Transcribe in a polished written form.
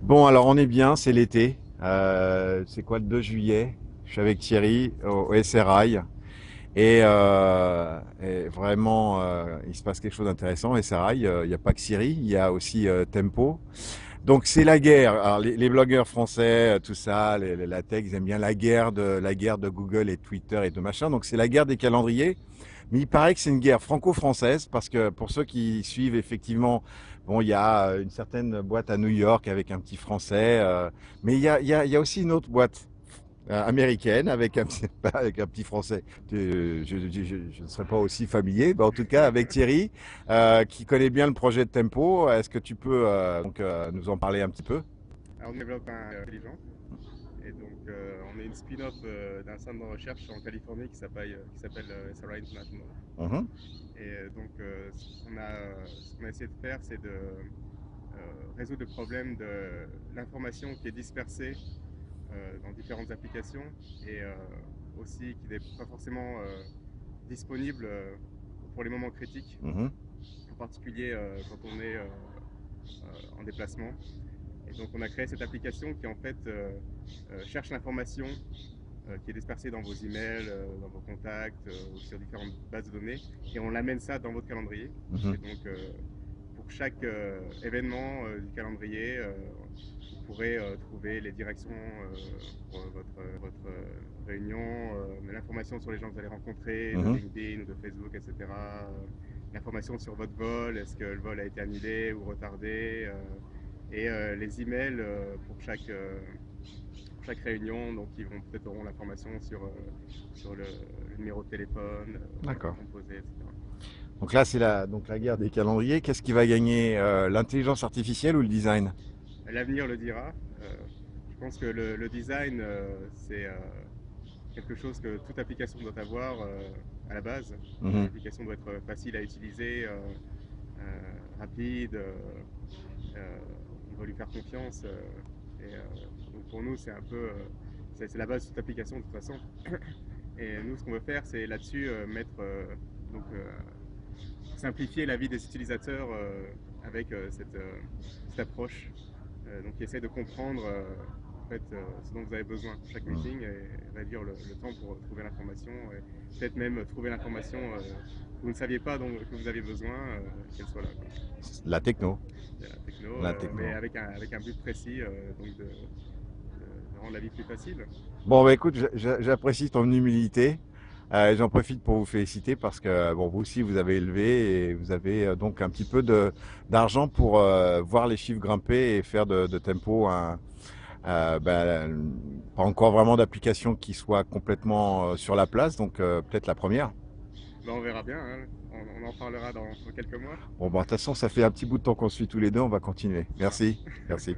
Bon, alors on est bien, c'est l'été. C'est quoi le 2 juillet? Je suis avec Thierry au SRI et vraiment il se passe quelque chose d'intéressant. SRI, il n'y a pas que Siri, il y a aussi Tempo. Donc c'est la guerre. Alors les blogueurs français, tout ça, la tech, ils aiment bien la guerre de Google et de Twitter et de machin. Donc c'est la guerre des calendriers. Mais il paraît que c'est une guerre franco-française parce que pour ceux qui suivent effectivement, bon, il y a une certaine boîte à New York avec un petit français, mais il y a aussi une autre boîte américaine avec un, avec un petit français. Je ne serais pas aussi familier, mais en tout cas avec Thierry qui connaît bien le projet de Tempo. Est-ce que tu peux nous en parler un petit peu? Alors, on développe un intelligent. Et donc, on est une spin-off d'un centre de recherche en Californie qui s'appelle SRI International. Mhm, Et donc, ce qu'on a essayé de faire, c'est de résoudre le problème de l'information qui est dispersée dans différentes applications et aussi qui n'est pas forcément disponible pour les moments critiques, mhm, en particulier quand on est en déplacement. Et donc on a créé cette application qui en fait cherche l'information qui est dispersée dans vos emails, dans vos contacts ou sur différentes bases de données et on l'amène ça dans votre calendrier. mhm. Et donc pour chaque événement du calendrier, vous pourrez trouver les directions pour votre réunion, l'information sur les gens que vous allez rencontrer de Mhm. LinkedIn ou de Facebook, etc. L'information sur votre vol, est-ce que le vol a été annulé ou retardé, et les emails pour chaque réunion, donc ils vont peut-être auront l'information sur le numéro de téléphone D'accord. composé, etc. Donc là, c'est la guerre des calendriers. Qu'est-ce qui va gagner, l'intelligence artificielle ou le design? L'avenir le dira. Je pense que le design, c'est quelque chose que toute application doit avoir à la base. Mhm. L'application doit être facile à utiliser, rapide. On doit lui faire confiance. Donc pour nous, c'est un peu, c'est la base de toute application de toute façon. Et nous, ce qu'on veut faire, c'est là-dessus mettre donc simplifier la vie des utilisateurs avec cette approche. Donc, qui essaie de comprendre en fait, ce dont vous avez besoin pour chaque Mhm. meeting et réduire le temps pour trouver l'information et peut-être même trouver l'information que vous ne saviez pas que vous aviez besoin, qu'elle soit là, quoi. La techno. C'est la techno, La mais techno. avec un but précis, donc de rendre la vie plus facile. Bon, bah écoute, j'apprécie ton humilité. J'en profite pour vous féliciter parce que bon, vous aussi, vous avez élevé et vous avez donc un petit peu d'argent pour voir les chiffres grimper et faire de Tempo pas encore vraiment d'application qui soit complètement sur la place, donc peut-être la première. Ben, on verra bien, hein. On en parlera dans quelques mois. Bon, bah, de toute façon, ça fait un petit bout de temps qu'on se suit tous les deux, on va continuer. Ça Merci, marche. merci.